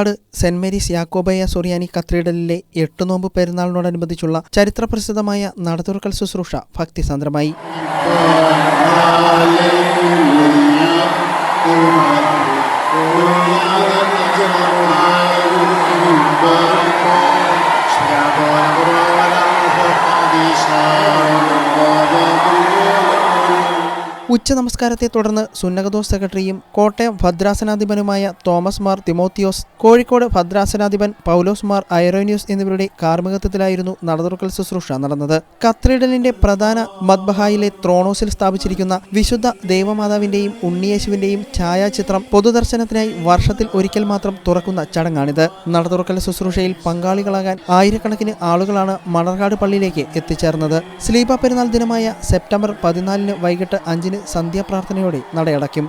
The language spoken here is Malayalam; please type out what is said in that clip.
മണർകാട് സെന്റ് മേരീസ് യാക്കോബായ സോറിയാനി കത്തീഡ്രലിലെ 8 നോമ്പ് പെരുന്നാളിനോടനുബന്ധിച്ചുള്ള ചരിത്രപ്രസിദ്ധമായ നടതുറക്കൽ ശുശ്രൂഷ ഭക്തിസാന്ദ്രമായി. ഉച്ച നമസ്കാരത്തെ തുടർന്ന് സുന്നകദോസ് സെക്രട്ടറിയും കോട്ടയം ഭദ്രാസനാധിപനുമായ തോമസ് മാർ തിമോത്തിയോസ്, കോഴിക്കോട് ഭദ്രാസനാധിപൻ പൗലോസ് മാർ ഐറോനിയോസ് എന്നിവരുടെ കാർമ്മികത്വത്തിലായിരുന്നു നടതുറക്കൽ ശുശ്രൂഷ നടന്നത്. കത്തീഡ്രലിന്റെ പ്രധാന മദ്ബഹായിലെ ത്രോണോസിൽ സ്ഥാപിച്ചിരിക്കുന്ന വിശുദ്ധ ദേവമാതാവിന്റെയും ഉണ്ണിയേശുവിന്റെയും ഛായാചിത്രം പൊതുദർശനത്തിനായി വർഷത്തിൽ ഒരിക്കൽ മാത്രം തുറക്കുന്ന ചടങ്ങാണിത്. നടതുറക്കൽ ശുശ്രൂഷയിൽ പങ്കാളികളാകാൻ ആയിരക്കണക്കിന് ആളുകളാണ് മണർകാട് പള്ളിയിലേക്ക് എത്തിച്ചേർന്നത്. സ്ലീബ പെരുന്നാൾ ദിനമായ സെപ്റ്റംബർ 14 വൈകിട്ട് 5 സന്ധ്യാപ്രാർത്ഥനയോടെ നടയടയ്ക്കും.